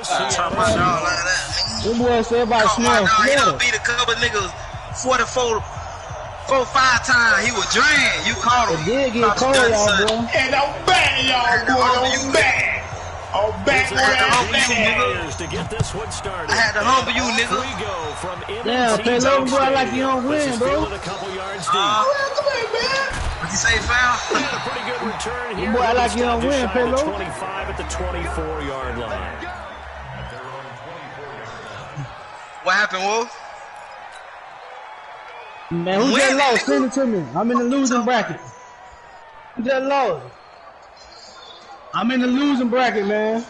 Talk about y'all like that. Them boys say about Snell. He done beat a couple niggas 44, 4-5 times. He was drained. You caught him. It did get cold, y'all, bro. And I'm back, y'all, boy. I'm back. I'm back where I'm at. To get this one started. I had to humble you, nigga. Damn, play low, boy, like you don't win, bro. A couple yards Come on, man. What you say, fam? A pretty good return here. Boy, I like you don't win, play low. 25 at the 24-yard line. What happened, Wolf? Man, who just lost? Send it to me. I'm in the losing bracket. Who just lost? I'm in the losing bracket, man.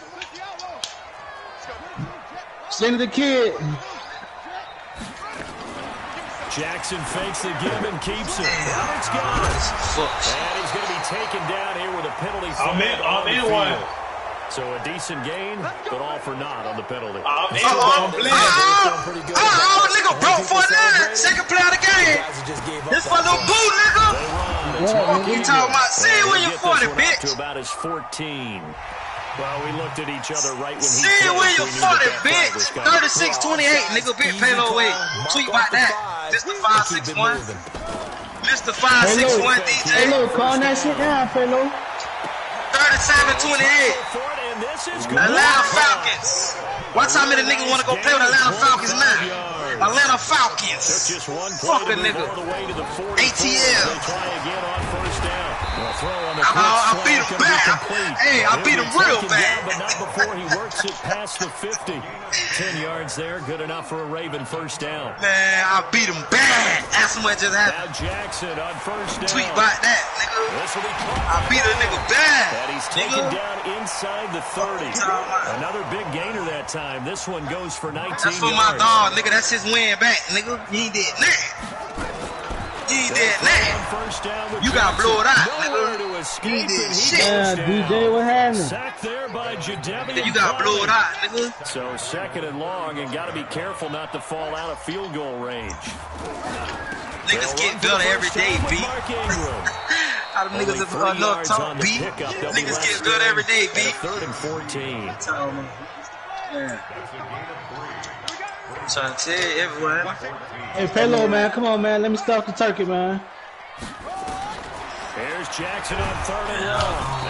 Send it to the kid. Jackson fakes the give and keeps it. Roberts goes. And he's going to be taken down here with a penalty. I'm in one. So a decent gain, but all for naught on the penalty. Nigga broke for a 9. Second play of the game. This for little boo, nigga. You talking about, see you when you're 40, bitch. To about his 14. Well, we looked at each other right when he see you when you're 40, bitch. 36-28, nigga. Big payload weight. Tweet about that. Mr. 561. Mr. 561 DJ. Hello, calm that shit down, fellow. 37-28. Atlanta Falcons. Watch how many niggas want to go play with Atlanta Falcons now. Atlanta Falcons. Fuck a nigga. ATL. I beat him bad. Hey, I beat him real bad. But not before he works it past the 50. 10 yards there, good enough for a Raven first down. Man, I beat him bad. That's what just happened. Now Jackson on first down. Tweet about that, nigga. I beat a nigga bad. And he's taken down inside the 30. Another big gainer that time. This one goes for 19 yards. That's for my dog, nigga. That's his win back, nigga. He did nothing. He did nothing. You got blowed out, nigga. He did shit. Yeah, DJ, what happened? Sacked there by Jadeveon. You got blowed out, nigga. So second and long, and got to be careful not to fall out of field goal range. Niggas get better every day, B. How them niggas enough talk, B? Niggas get better every day, B. 3rd and 14. I'm trying to tell you, everyone. Hey, payload, man. Come on, man. Let me stuff the turkey, man. There's Jackson on 3rd and long.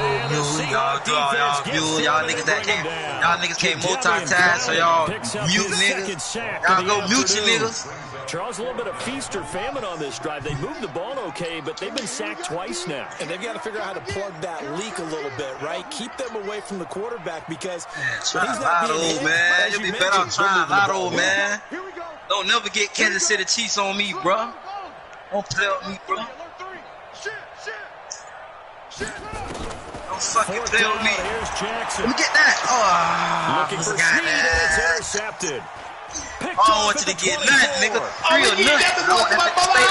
Y'all niggas that can't, y'all niggas can't multitask, so y'all mute niggas. Y'all go mute you niggas. Charles, a little bit of feast or famine on this drive. They moved the ball okay, but they've been sacked twice now. And they've got to figure out how to plug that leak a little bit, right? Keep them away from the quarterback because he's not being hit. Man. You'll be better off trying lotto, man. Don't never get Kansas City Chiefs on me, bro. Don't play with me, bro. Don't fucking play with me. Let me get that. Oh, looking for speed, it's intercepted. I don't want you to get nothing, nigga. We getting up to go to my mama.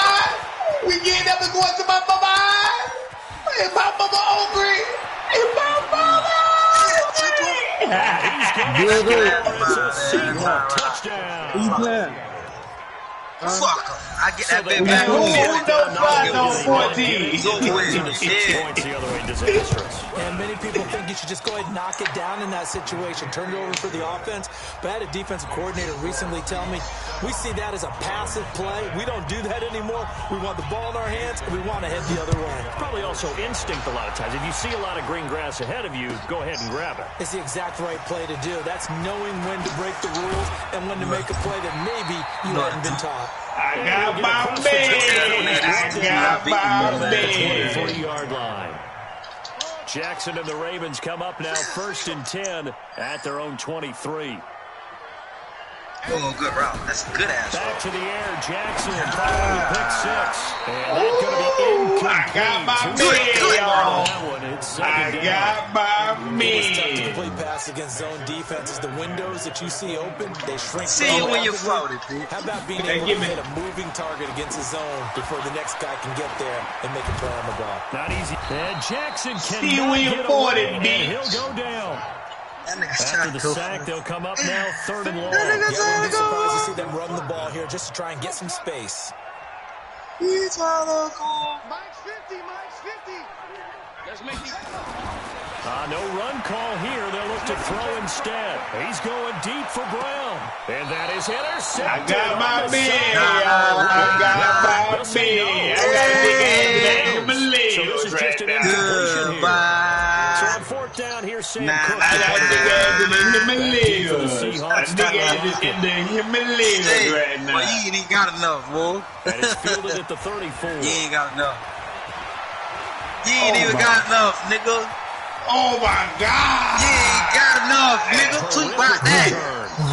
We getting up to go to my mama. Hey, my mama hungry. Hey, my mama hungry. Touchdown. Who you playing? Fuck him. I get that baby back. Who don't find on 14? And many people think you should just go ahead and knock it down in that situation. Turn it over for the offense. But I had a defensive coordinator recently tell me, we see that as a passive play. We don't do that anymore. We want the ball in our hands, and we want to head the other way. It's probably also instinct a lot of times. If you see a lot of green grass ahead of you, go ahead and grab it. It's the exact right play to do. That's knowing when to break the rules and when to make a play that maybe you hadn't been taught. I got my man. I got my man. 24-yard line. Jackson and the Ravens come up now 1st and 10 at their own 23. Oh, good route. That's a good ass route. Back to the air, Jackson following the pick 6. And that's going to be incomplete. I got my man, I got my man. Complete pass against zone defenses. The windows that you see open, they shrink. See you when you're floated, bitch. How about being able to hit a moving target against the zone before the next guy can get there and make a play on the ball? Not easy. And Jackson can see you when you're floated, bitch. He'll go down. After the sack, they'll come up now 3rd and long. Yeah, wouldn't be surprised to see them run the ball here just to try and get some space. He's all Mike's 50, Mike's 50. Let's make it. No run call here. They'll look to throw instead. He's going deep for Brown. And that is intercepted. I got my man. I got my man. So this is just an incompletion here. So on fourth down here, Sam Cook. I got the guys in the Himalayas. I think I'm in the Himalayas right now. Well, you ain't got enough, boy. And it's fielded at the 34. You ain't got enough. You ain't even got enough, nigga. Oh my God! You ain't got enough, nigga. Tweet about that.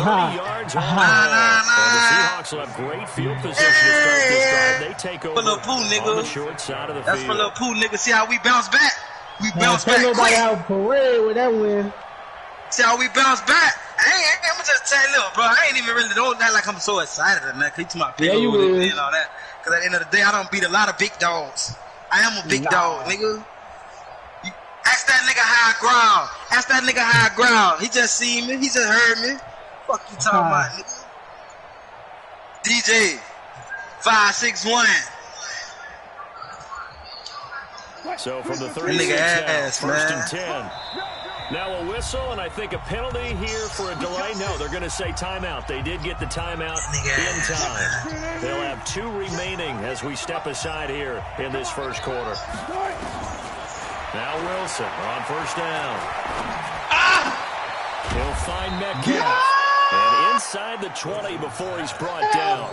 30 yards on And the Seahawks will have great field position to start this drive. They take over on the short side of the field. That's for little Pooh, nigga. See how we bounce back? We bounce back quick. quick. Out parade with that win. See how we bounce back? I'm gonna just tell you, bro. I ain't even really don't act like I'm so excited or nothing. To my big old and all that. Because at the end of the day, I don't beat a lot of big dogs. I am a big dog, nigga. Ask that nigga how I growl. Ask that nigga how I growl. He just seen me. He just heard me. Fuck you talking about, nigga. DJ 561. So from the 36 out, first and 10. Now a whistle, and I think a penalty here for a delay. No, they're going to say timeout. They did get the timeout in time. They'll have 2 remaining as we step aside here in this first quarter. Now Wilson on first down. He'll find Metcalf. And inside the 20 before he's brought down.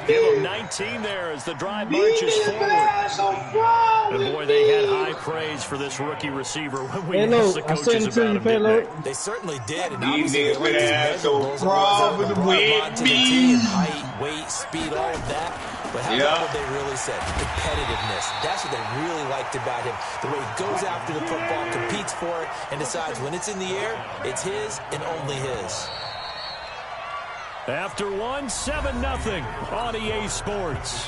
Give him 19 there as the drive marches forward. And boy, they had high praise for this rookie receiver when we asked the coaches about him, didn't they? They certainly did. And These obviously, niggas had so proud with the weight, beans. Height, weight, speed, all of that. But how about what they really said? Competitiveness. That's what they really liked about him. The way he goes after the football, competes for it, and decides when it's in the air, it's his and only his. After 7-0 on EA Sports.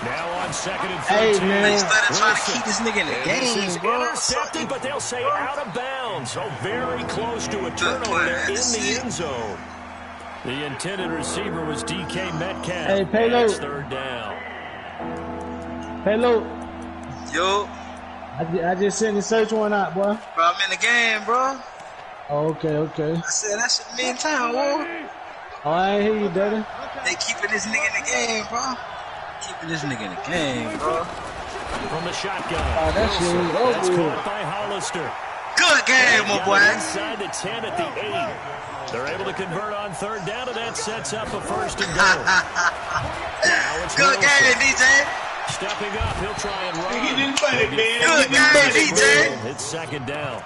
Now on second and 13. They started trying to keep this nigga in the game, bro. Intercepted, but they'll say out of bounds. So very close to a turnover there in the end zone. The intended receiver was DK Metcalf. Hey, Payload. It's third down. Hello. Yo. I just sent the search one out, boy. Bro, I'm in the game, bro. Oh, okay. I said that shit me in town, bro. Oh, I ain't hear you, daddy. They keeping this nigga in the game, bro. Keeping this nigga in the game, bro. From the shotgun. Oh, that shit is over. That's caught by Hollister. Good game, my boy. Inside the 10 at the 8. They're able to convert on third down, and that sets up a first and goal. Good game, DJ. Stepping up, he'll try and run. Good game, DJ. It's second down.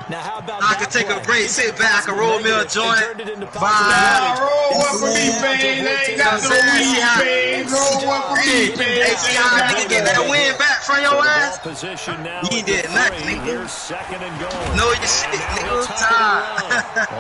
Now, how about I can take a break, sit back, and roll me a joint. Nah, roll one for me, fans. I ain't got no weed, fans. Roll one for me, fans. Hey, see how a nigga get that win back from your ass? Position now. You did nothing, nigga. Here's second and goal. Know your shit, nigga. Time.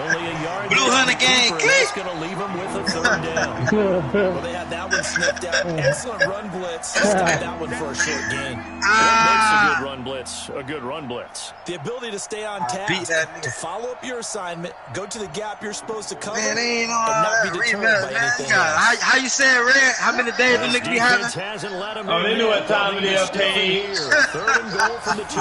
Only a yard. Blue Hunter gang, That's going to leave him with a third down. Well, they had that one snipped out. Excellent run blitz. Stopped that one for a short gain. That makes a good run blitz. A good run blitz. The ability to stay on task, to follow up your assignment, go to the gap you're supposed to cover, Man, they ain't on and not be deterred by anything else. How you say it, Red? How many days the nigga be having? Oh, they know what time it is, Paige. Third and goal from the 2.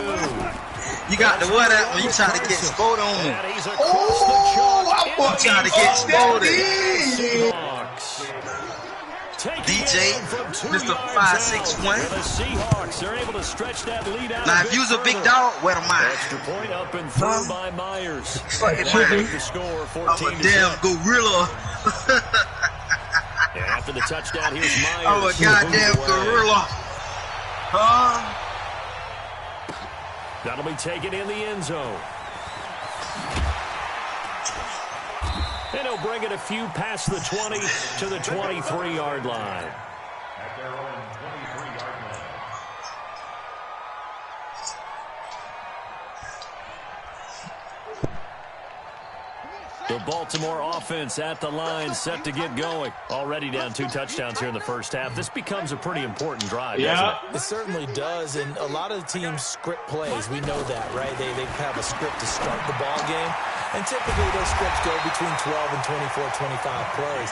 You got the what at when you trying to get sport on me? Oh, I'm trying to get spotted. DJ, Mr. 561. The Seahawks are able to stretch that lead out. Now, if you's a big dog, where am I? Extra point up and through by Myers. Fucking the score, 14 I'm a damn gorilla. And after the touchdown, here's Myers. I'm a goddamn gorilla. Huh? That'll be taken in the end zone. And he'll bring it a few past the 20 to the 23-yard line. The Baltimore offense at the line, set to get going. Already down 2 touchdowns here in the first half. This becomes a pretty important drive, doesn't it? It certainly does, and a lot of the teams script plays. We know that, right? They have a script to start the ball game. And typically those scripts go between 12 and 24, 25 plays.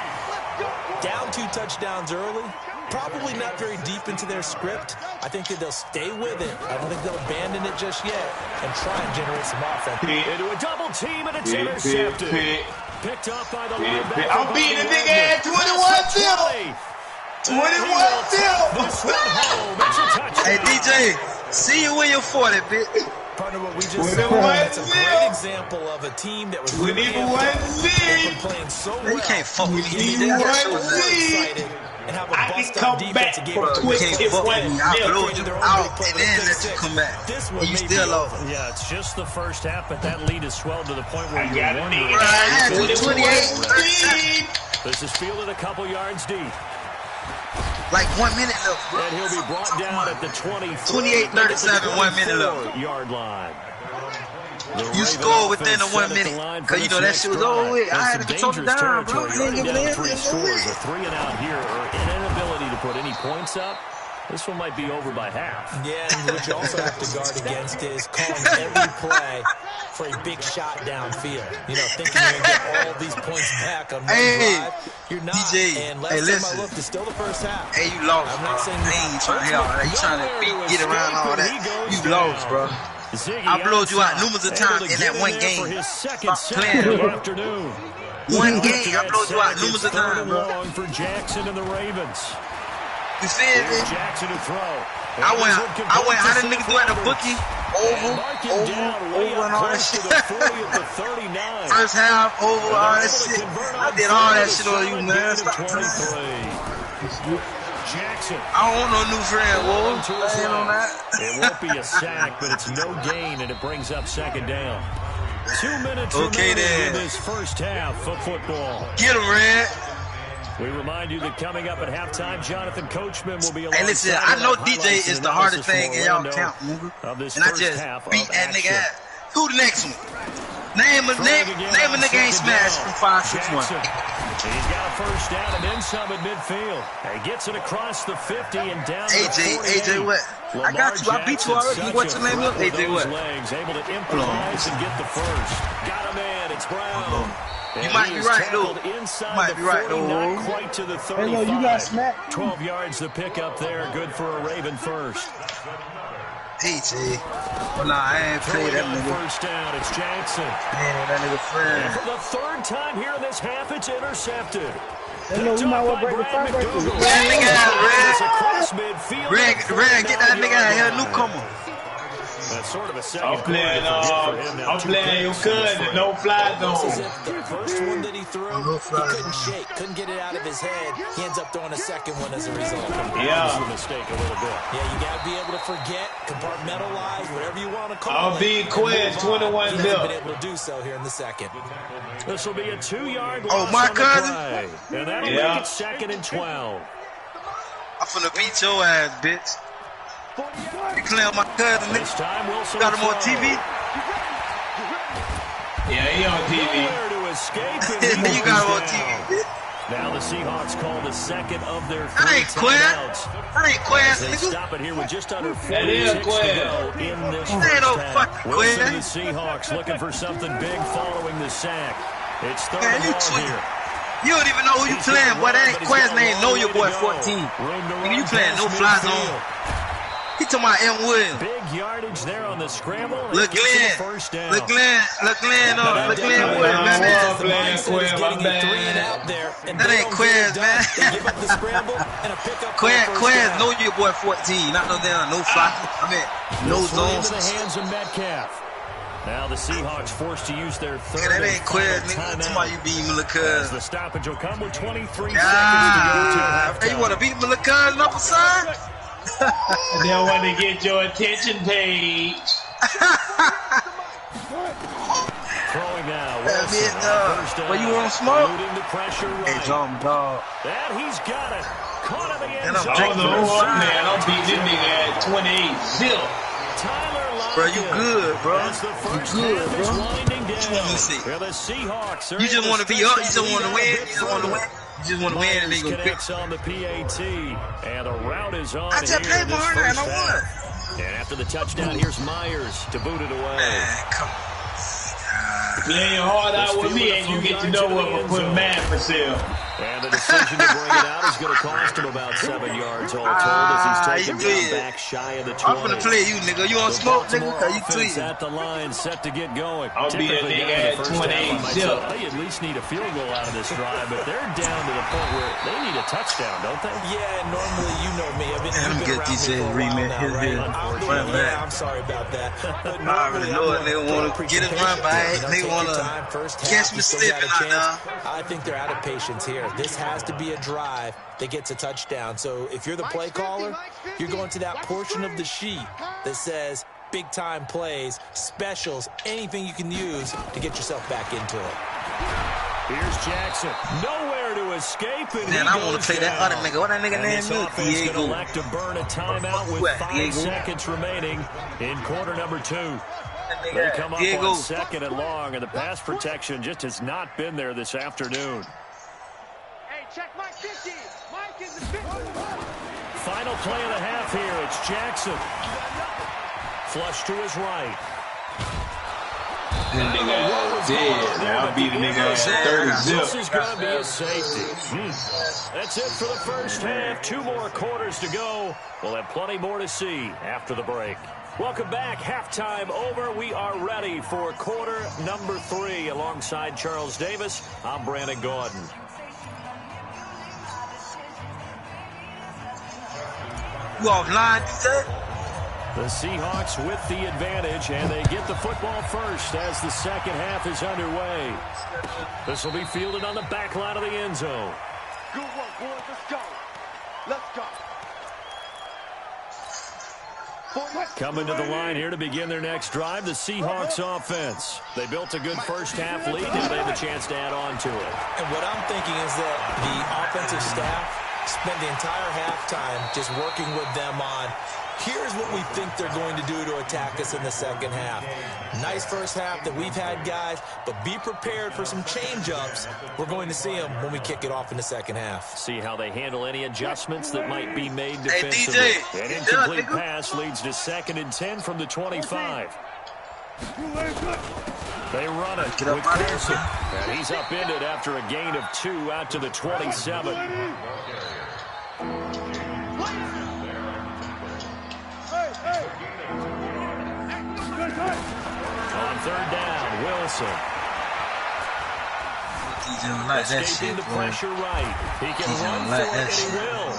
Down 2 touchdowns early, probably not very deep into their script. I think that they'll stay with it. I don't think they'll abandon it just yet and try and generate some offense. Into a double team, and it's intercepted. Picked up by the linebacker. I'm beating the nigga at 21-0. 21-0. Hey, DJ, see you when you're 40, bitch. Partner, what we just saw, it's a great example of a team that was really playing so well. You can't fuck with me, DJ. Excited and have a bust-up defense to give you can't fuck with me. I blow you out and then let you come back. You still over. Yeah, it's just the first half, but that lead has swelled to the point where you're wondering. I had 28. This is fielded a couple yards deep. Like 1 minute left, bro. And he'll be brought down at the 28-37, 1 minute left. Yard line. You score within the 1 minute. Because you know that shit was over with. I had to control it down, bro. Three scores, a 3 and out here, or an inability to put any points up. This one might be over by half. Yeah, and what you also have to guard against is calling every play for a big shot downfield. You know, thinking you're going to get all these points back on one drive. You're not. DJ, and last time I looked, it's still the first half. Hey, you lost, bro. I ain't trying to hear all that. You trying to get around all that. You lost, bro. I blowed you out numerous of times in that one game. Stop playing, bro. One game, I blowed you out numerous of times, bro. For Jackson and the Ravens. You see it, man? Jackson to throw. I went, how did niggas do at the bookie? Over, and all that shit. First half, over, all that shit. I did all that shit on you, man. Stop Jackson. I don't want no new friend, whoa. I ain't on that. It won't be a sack, but it's no gain, and it brings up second down. 2 minutes remaining in this first half of football. Get him, Red. We remind you that coming up at halftime, Jonathan Coachman will be alongside. Hey, listen, I know DJ is the hardest thing in y'all count, nigga. And I just beat that nigga ass. Who the next one? Name a nigga ain't smashed from 5-6-1. He's got a first down and then some at midfield. He gets it across the 50 and down to AJ what? I got you. I beat you already. What's your name? AJ what? Legs, able to improvise and get the first. Got him in. It's Brown. You might be right, though. You might be right, though. Not quite to the 35. Hey, you got smacked. 12 yards to pick up there. Good for a Raven first. AJ. Well, nah, I ain't played that nigga. First down, it's Jackson. Man, that nigga friend. And for the third time here in this half, it's intercepted. Hey, no, you might well break the fight back. That nigga out, Red. Red, get that nigga out here, newcomer. That's sort of a I'm playing your cousin, no fly zone. The first one that he threw, he couldn't shake, couldn't get it out of his head. He ends up throwing a second one as a result. Yeah. A mistake a little bit. Yeah, you got to be able to forget, compartmentalize, whatever you want to call it. I'll be quick, 21-0. He hasn't been able to do so here in the second. This will be a 2-yard loss. Oh, my cousin? And that'll make it 2nd and 12. I'm finna beat your ass, bitch. You clear my cousin, This time Wilson got him on TV? Yeah, he on TV. You got him on TV, bitch. Now the Seahawks call the second of their That ain't timeouts. That ain't Quaz, They nigga. stop it here with just under 46 That is to go in this That first ain't no half. fucking Wilson and the Quaz. Seahawks looking for something big following the sack. It's third Man, and you long tweet. here. You don't even know who you playing, boy. That ain't Quaz name. Know your boy 14. Nigga, you playing no fly zone. He talking about M. Williams. Big yardage there on the scramble. Look Glenn. Look Glenn Williams, man. That ain't Quaz, man. Quaz, know your boy 14. Not no damn, no fly. I mean, no zones. Into the hands of Metcalf. Now the Seahawks forced to use their third. That ain't Quaz, nigga. That's why you beat Malakaz. The stoppage will come with 23 seconds to go to you want to beat Malakaz up aside? They want to get your attention page. Throwing now. But you want smoke? Hey, John, dog. And he's got it. Caught in the end I don't know what, man. I'm beating this nigga at 28-0. Bro, you good, bro. You good, bro. Let me see. You just want to be up. You just want to win. You just want to win. You just want to win and they gonna pick. On the PAT, and a route is on. I just played my heart and I won. And after the touchdown, here's Myers to boot it away. Man, come on. Playing hard out with me, and you get to know what we're putting man for sale. And the decision to bring it out is going to cost him about 7 yards all told as he's taken down back shy of the 20. I'm going to play you, nigga. You want smoke, nigga? You tweet. At the line, set to get going. I'll be a nigga at 28 zip. They at least need a field goal out of this drive, but they're down to the point where they need a touchdown, don't they? Yeah, normally you know me. I've been around me for a while now, right? Yeah, I'm sorry about that. But I already know it. They want to get it run by. They want to catch me slipping out there. I think they're out of patience here. This has to be a drive that gets a touchdown. So if you're the play caller, you're going to that portion of the sheet that says big-time plays, specials, anything you can use to get yourself back into it. Here's Jackson. Nowhere to escape. And man, I want to play that other nigga. What that nigga name is? Diego. Elect to burn a timeout with 5 seconds remaining in quarter number 2. They come up on 2nd and long, and the pass protection just has not been there this afternoon. Hey, check Mike 50. Mike is the 50. Final play of the half here. It's Jackson. Flush to his right. That nigga dead. Now I'll be the nigga at 30 zip. This is going to be a safety. That's it for the first half. 2 more quarters to go. We'll have plenty more to see after the break. Welcome back. Halftime over. We are ready for quarter number 3. Alongside Charles Davis, I'm Brandon Gordon. You offline, DJ? The Seahawks with the advantage, and they get the football first as the second half is underway. This will be fielded on the back line of the end zone. Good work, boys. Let's go. Let's go. Coming to the line here to begin their next drive, the Seahawks offense. They built a good first half lead. Now they have a chance to add on to it. And what I'm thinking is that the offensive staff spent the entire halftime just working with them on, here's what we think they're going to do to attack us in the second half. Nice first half that we've had, guys, but be prepared for some change-ups. We're going to see them when we kick it off in the second half. See how they handle any adjustments that might be made defensively. Hey, DJ. An incomplete pass leads to 2nd and 10 from the 25. They run it with Wilson, and he's upended after a gain of 2 out to the 27. On 3rd down, Wilson. Escaping the pressure right. He can run for it, and he will.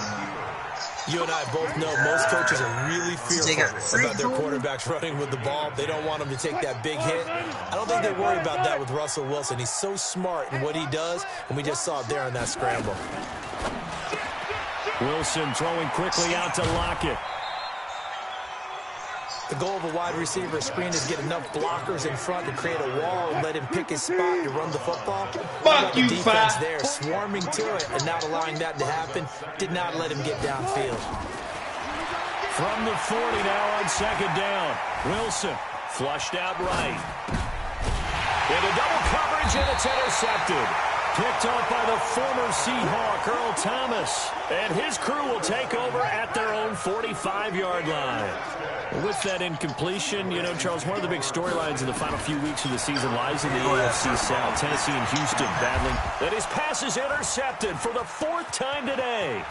You and I both know most coaches are really fearful about their quarterbacks running with the ball. They don't want them to take that big hit. I don't think they worry about that with Russell Wilson. He's so smart in what he does, and we just saw it there in that scramble. Wilson throwing quickly out to Lockett. The goal of a wide receiver screen is get enough blockers in front to create a wall and let him pick his spot to run the football. Fuck you, defense there, swarming to it and not allowing that to happen. Did not let him get downfield. From the 40 now on 2nd down. Wilson flushed out right. Into double coverage, and it's intercepted. Picked off by the former Seahawk, Earl Thomas. And his crew will take over at their own 45-yard line. With that incompletion, you know, Charles, one of the big storylines in the final few weeks of the season lies in the AFC South. Tennessee and Houston battling. And his pass is intercepted for the 4th time today.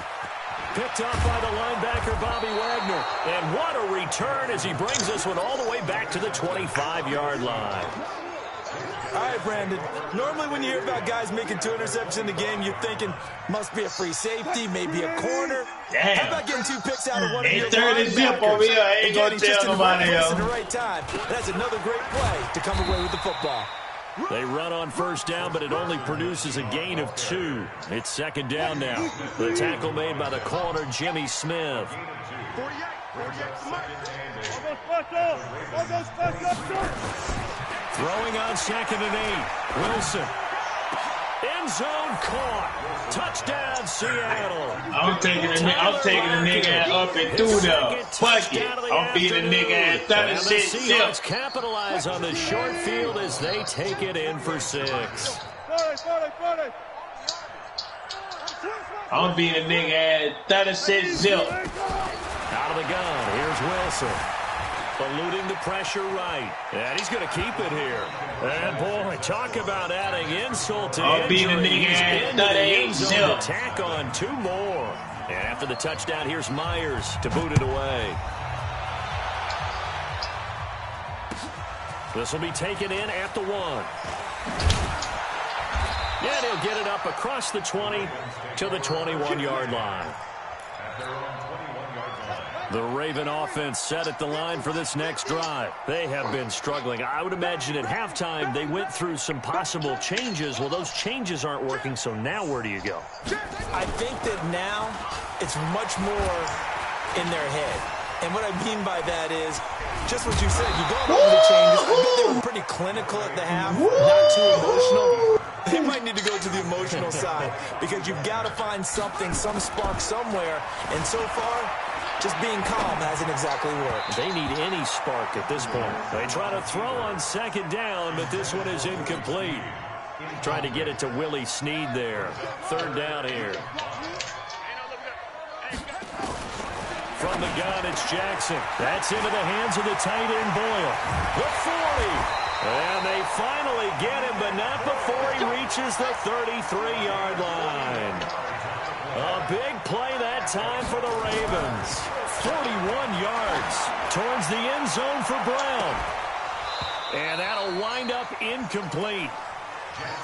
Picked off by the linebacker, Bobby Wagner. And what a return as he brings this one all the way back to the 25-yard line. All right, Brandon. Normally when you hear about guys making 2 interceptions in the game, you're thinking must be a free safety, maybe a corner. Damn. How about getting 2 picks out of one of your 30 zip over here. I ain't going to tell nobody else. At the right time. That's another great play to come away with the football. They run on 1st down, but it only produces a gain of 2. It's 2nd down now. The tackle made by the corner, Jimmy Smith. Throwing on 2nd and 8. Wilson. End zone caught. Touchdown, Seattle. I'm taking a nigga up and through the bucket. I'm beating a nigga at 36 zip. Seahawks capitalize on the short field as they take it in for 6. I'm beating a nigga at 36 zip. Out of the gun. Here's Wilson. eluding the pressure right. And he's going to keep it here. And, boy, talk about adding insult to injury. He's into the end zone to tack on 2 more. And after the touchdown, here's Myers to boot it away. This will be taken in at the 1. And he'll get it up across the 20 to the 21-yard line. The Raven offense set at the line for this next drive. They have been struggling. I would imagine at halftime they went through some possible changes. Well, those changes aren't working, so now where do you go? I think that now it's much more in their head. And what I mean by that is just what you said. You go over the changes. I bet they were pretty clinical at the half, not too emotional. They might need to go to the emotional side because you've got to find something, some spark somewhere. And so far, just being calm hasn't exactly worked. They need any spark at this point. They try to throw on 2nd down, but this one is incomplete. Trying to get it to Willie Snead there. 3rd down here. From the gun, it's Jackson. That's into the hands of the tight end, Boyle. The 40. And they finally get him, but not before he reaches the 33-yard line. A big play that time for the Ravens. 41 yards towards the end zone for Brown. And that'll wind up incomplete.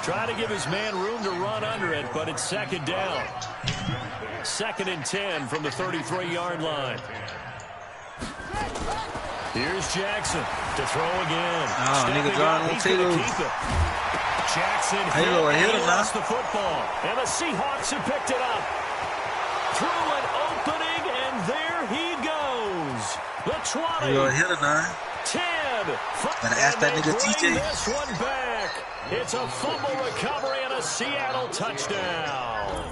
Try to give his man room to run under it, but it's 2nd down. 2nd and 10 from the 33-yard line. Here's Jackson to throw again. Oh, nigga drawing on Taylor. Jackson lost the football. And the Seahawks have picked it up. Through an opening, and there he goes. The 20. You're hit or not? 10. Gotta ask that nigga TJ. This one back. It's a fumble recovery and a Seattle touchdown.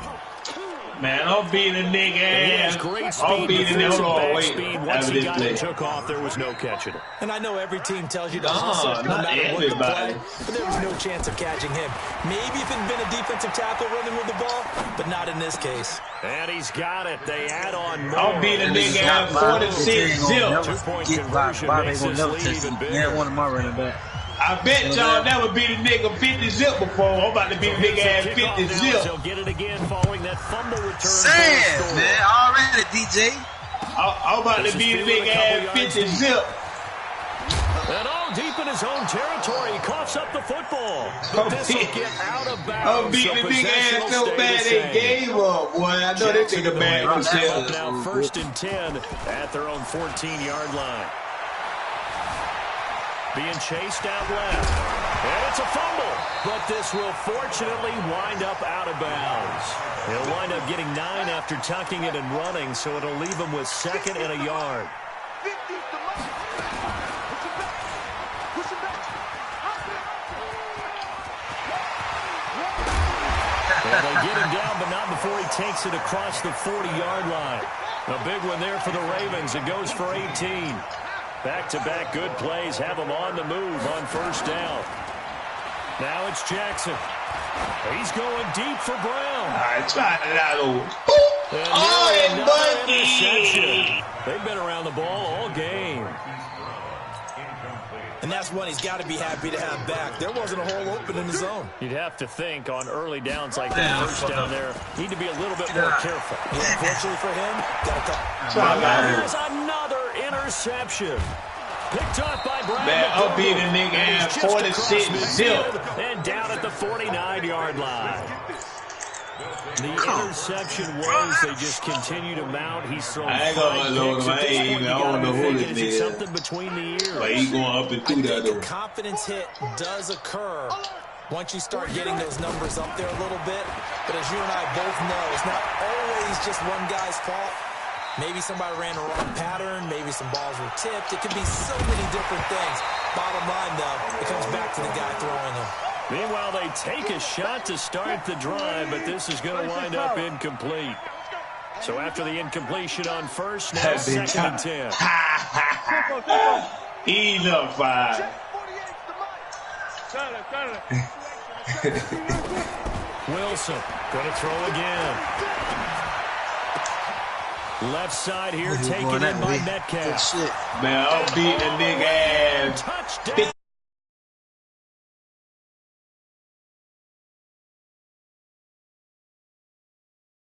Man, I'm beating a nigga ass. I'm beating him. Hold on, wait. Once he got it, took off, there was no catching it. And I know every team tells you to hustle no matter what the play, but there was no chance of catching him. Maybe if it had been a defensive tackle running with the ball, but not in this case. And he's got it. They add on more. I'm beating a nigga ass 46-0. 2-point conversion makes this lead even bigger. Yeah, one of my running back. I bet y'all never beat a nigga 50-zip before. I'm about to beat a nigga ass 50-zip. He'll get it again following that fumble return. Sam, man, already, DJ. I'm about to beat a nigga ass 50-zip. And all deep in his own territory, he coughs up the football. But this will get out of bounds. I'm beating the nigga ass so bad they gave up, boy. I know they think a bad themselves. Now 1st and 10 at their own 14-yard line. Being chased out left. And it's a fumble. But this will fortunately wind up out of bounds. He'll wind up getting 9 after tucking it and running, so it'll leave him with 2nd and a yard. And they get him down, but not before he takes it across the 40-yard line. A big one there for the Ravens. It goes for 18. Back-to-back good plays have him on the move on 1st down. Now it's Jackson. He's going deep for Brown. All right, try it out over. And interception. They've been around the ball all game. And that's one he's got to be happy to have back. There wasn't a hole open in the zone. You'd have to think on early downs like that, 1st down there, need to be a little bit more careful. Yeah, unfortunately for him, got There's another interception. Picked up by Brown. Man, I'll beat a nigga ass 46-0. And down at the 49-yard line. The interception was they just continue to mount. He's throwing I ain't gonna load him. I don't know who this nigga is. Something between the ears. But he going up and through that though. A confidence hit does occur once you start getting those numbers up there a little bit. But as you and I both know, it's not always just one guy's fault. Maybe somebody ran the wrong pattern. Maybe some balls were tipped. It could be so many different things. Bottom line, though, it comes back to the guy throwing them. Meanwhile, they take a shot to start the drive, but this is going to wind up incomplete. So after the incompletion on 1st, now 2nd and 10. He's up 5. Wilson going to throw again. Left side here, taken in by Metcalf. Good shit. Man, I'm beating the nigga ass. Touchdown.